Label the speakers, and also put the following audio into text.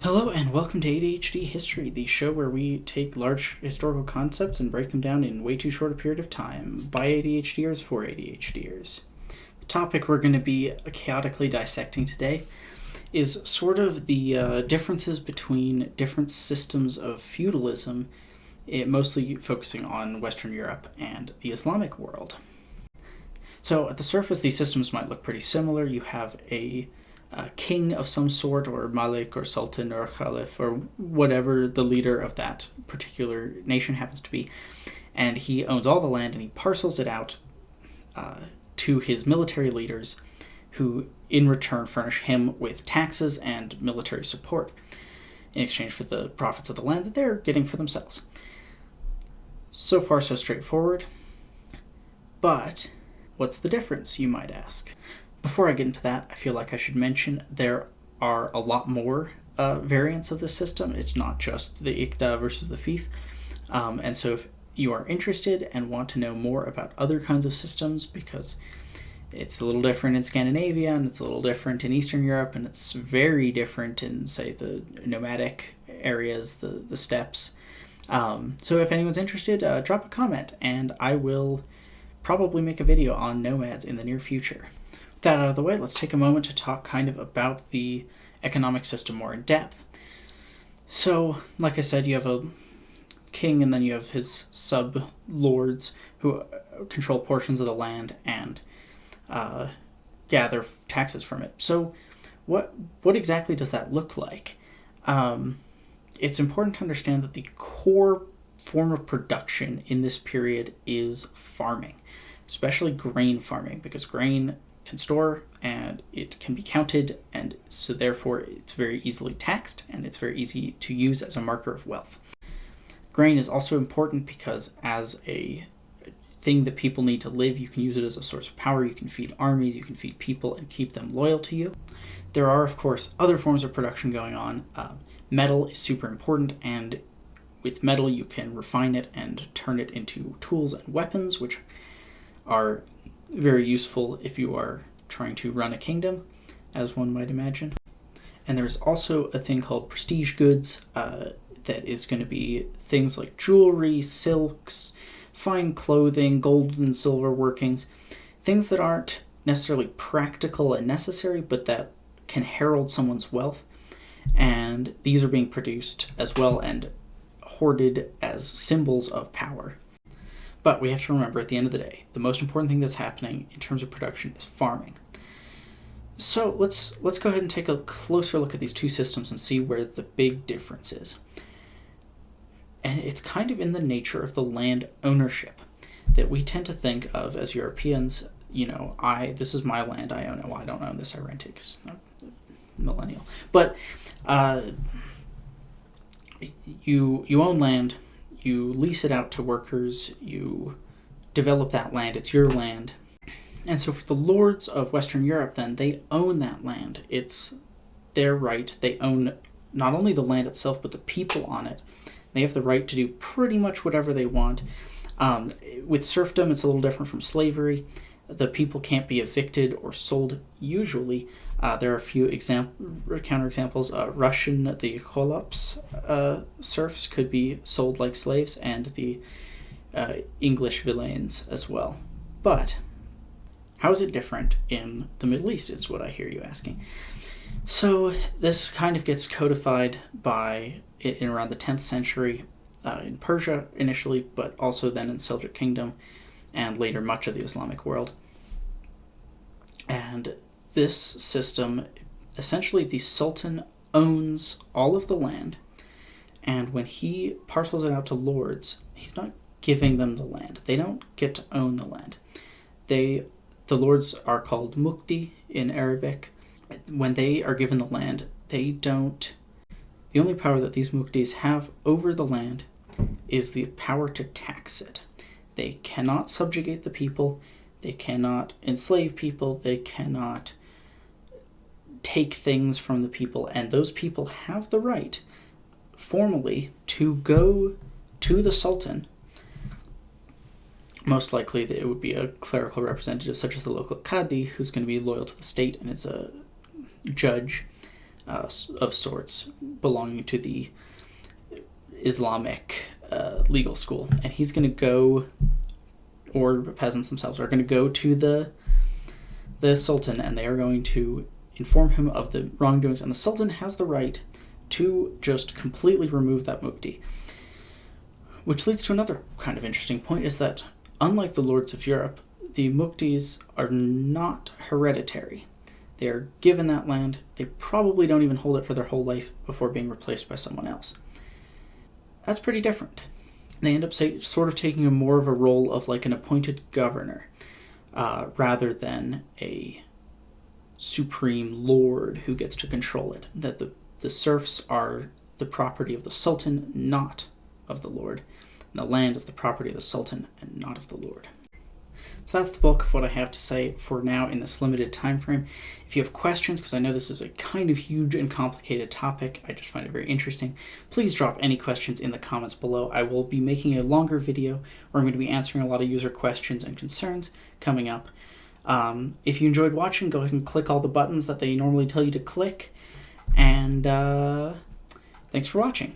Speaker 1: Hello and welcome to ADHD History, the show where we take large historical concepts and break them down in way too short a period of time by ADHDers for ADHDers. The topic we're going to be chaotically dissecting today is sort of the differences between different systems of feudalism, mostly focusing on Western Europe and the Islamic world. So at the surface, these systems might look pretty similar. You have a king of some sort, or malik, or sultan, or caliph, or whatever the leader of that particular nation happens to be, and he owns all the land and he parcels it out to his military leaders, who in return furnish him with taxes and military support in exchange for the profits of the land that they're getting for themselves. So far, so straightforward. But what's the difference, you might ask? Before I get into that, I feel like I should mention there are a lot more variants of this system. It's not just the Iqta versus the Fief. And so if you are interested and want to know more about other kinds of systems, because it's a little different in Scandinavia, and it's a little different in Eastern Europe, and it's very different in, say, the nomadic areas, the steppes. So if anyone's interested, drop a comment, and I will probably make a video on nomads in the near future. That out of the way, let's take a moment to talk kind of about the economic system more in depth. So, like I said, you have a king and then you have his sub-lords who control portions of the land and gather taxes from it. So what exactly does that look like? It's important to understand that the core form of production in this period is farming, especially grain farming, because grain can store and it can be counted, and so therefore it's very easily taxed and it's very easy to use as a marker of wealth. Grain is also important because as a thing that people need to live, you can use it as a source of power. You can feed armies, you can feed people and keep them loyal to you. There are, of course, other forms of production going on. Metal is super important, and with metal you can refine it and turn it into tools and weapons, which are very useful if you are trying to run a kingdom, as one might imagine. And there's also a thing called prestige goods that is going to be things like jewelry, silks, fine clothing, gold and silver workings, things that aren't necessarily practical and necessary, but that can herald someone's wealth. And these are being produced as well and hoarded as symbols of power. But we have to remember, at the end of the day, the most important thing that's happening in terms of production is farming. So let's go ahead and take a closer look at these two systems and see where the big difference is. And it's kind of in the nature of the land ownership that we tend to think of as Europeans. You know, this is my land, I own it. Well, I don't own this, I rent it because I'm a millennial. But you own land. You lease it out to workers, you develop that land, it's your land. And so for the lords of Western Europe, then, they own that land. It's their right. They own not only the land itself, but the people on it. They have the right to do pretty much whatever they want. With serfdom, it's a little different from slavery. The people can't be evicted or sold usually. There are a few counterexamples. Russian, the Kholops serfs could be sold like slaves, and the English villeins as well. But how is it different in the Middle East, is what I hear you asking. So this kind of gets codified in around the 10th century in Persia initially, but also then in Seljuk Kingdom, and later much of the Islamic world. And this system, essentially the Sultan owns all of the land, and when he parcels it out to lords, he's not giving them the land. They don't get to own the land. The lords are called mukti in Arabic. When they are given the land, the only power that these muktis have over the land is the power to tax it. They cannot subjugate the people, they cannot enslave people, they cannot take things from the people, and those people have the right, formally, to go to the Sultan. Most likely it would be a clerical representative such as the local Qadi, who's going to be loyal to the state and is a judge of sorts belonging to the Islamic legal school. And he's going to go, or peasants themselves are going to go to the Sultan, and they are going to inform him of the wrongdoings. And the Sultan has the right to just completely remove that mukti. Which leads to another kind of interesting point, is that unlike the lords of Europe, the muktis are not hereditary. They are given that land. They probably don't even hold it for their whole life before being replaced by someone else. That's pretty different. They end up sort of taking more of a role of like an appointed governor, rather than a supreme lord who gets to control it. That the serfs are the property of the Sultan, not of the lord. And the land is the property of the Sultan and not of the lord. So that's the bulk of what I have to say for now in this limited time frame. If you have questions, because I know this is a kind of huge and complicated topic, I just find it very interesting, please drop any questions in the comments below. I will be making a longer video where I'm going to be answering a lot of user questions and concerns coming up. If you enjoyed watching, go ahead and click all the buttons that they normally tell you to click. And thanks for watching.